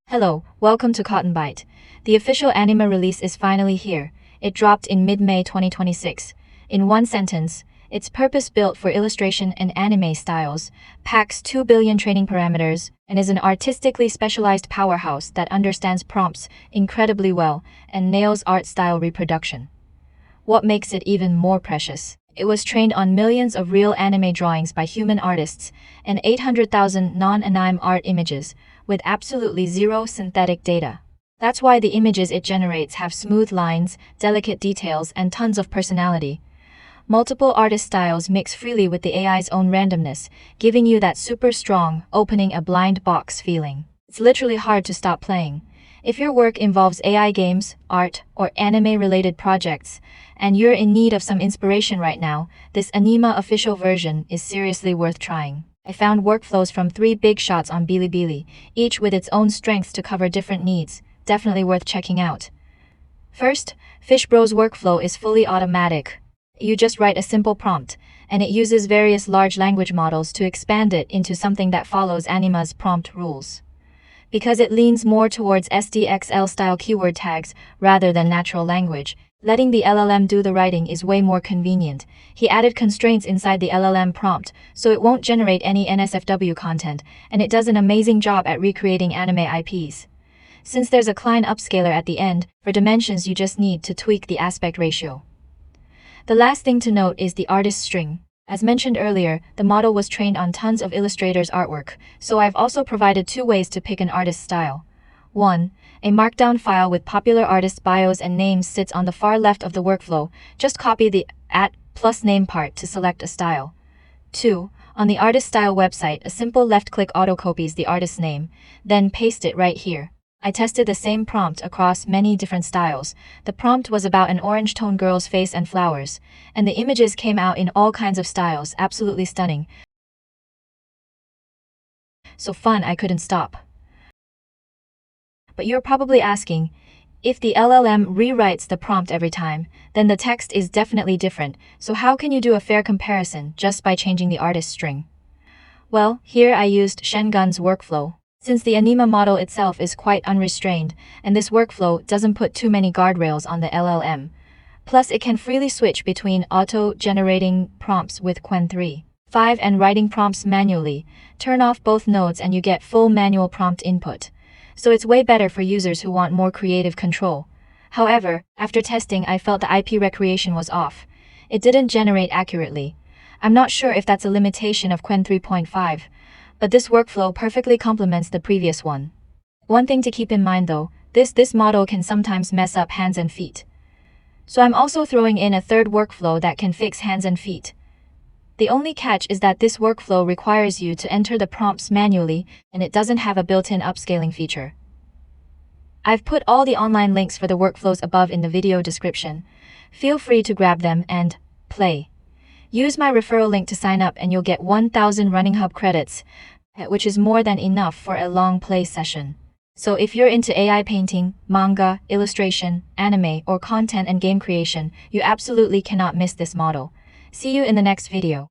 Hello, welcome to Cottonbyte. The official anime release is finally here. It dropped in mid-May 2026. In one sentence, it's purpose-built for illustration and anime styles, packs 2 billion training parameters, and is an artistically specialized powerhouse that understands prompts incredibly well and nails art style reproduction. What makes it even more precious? It was trained on millions of real anime drawings by human artists and 800,000 non-anime art images, with absolutely zero synthetic data. That's why the images it generates have smooth lines, delicate details, and tons of personality. Multiple artist styles mix freely with the AI's own randomness, giving you that super strong, opening a blind box feeling. It's literally hard to stop playing. If your work involves AI games, art, or anime-related projects, and you're in need of some inspiration right now, this Anima official version is seriously worth trying. I found workflows from 3 big shots on Bilibili, each with its own strengths to cover different needs. Definitely worth checking out. First, Fishbro's workflow is fully automatic. You just write a simple prompt, and it uses various large language models to expand it into something that follows Anima's prompt rules. Because it leans more towards SDXL-style keyword tags rather than natural language, letting the LLM do the writing is way more convenient. He added constraints inside the LLM prompt, so it won't generate any NSFW content, and it does an amazing job at recreating anime IPs. Since there's a Klein upscaler at the end, for dimensions you just need to tweak the aspect ratio. The last thing to note is the artist string. As mentioned earlier, the model was trained on tons of illustrators' artwork, so I've also provided 2 ways to pick an artist's style. 1. A markdown file with popular artists' bios and names sits on the far left of the workflow. Just copy the @+name part to select a style. 2. On the artist style website, a simple left-click autocopies the artist's name, then paste it right here. I tested the same prompt across many different styles. The prompt was about an orange-toned girl's face and flowers, and the images came out in all kinds of styles, absolutely stunning. So fun I couldn't stop. But you're probably asking, if the LLM rewrites the prompt every time, then the text is definitely different, so how can you do a fair comparison just by changing the artist string? Well, here I used Shengun's workflow. Since the Anima model itself is quite unrestrained, and this workflow doesn't put too many guardrails on the LLM. Plus, it can freely switch between auto-generating prompts with Qwen 3.5 and writing prompts manually. Turn off both nodes and you get full manual prompt input. So it's way better for users who want more creative control. However, after testing, I felt the IP recreation was off. It didn't generate accurately. I'm not sure if that's a limitation of Qwen 3.5. But this workflow perfectly complements the previous one. One thing to keep in mind though, this model can sometimes mess up hands and feet. So I'm also throwing in a third workflow that can fix hands and feet. The only catch is that this workflow requires you to enter the prompts manually, and it doesn't have a built-in upscaling feature. I've put all the online links for the workflows above in the video description. Feel free to grab them and play. Use my referral link to sign up and you'll get 1,000 Runninghub credits, which is more than enough for a long play session. So if you're into AI painting, manga, illustration, anime, or content and game creation, you absolutely cannot miss this model. See you in the next video.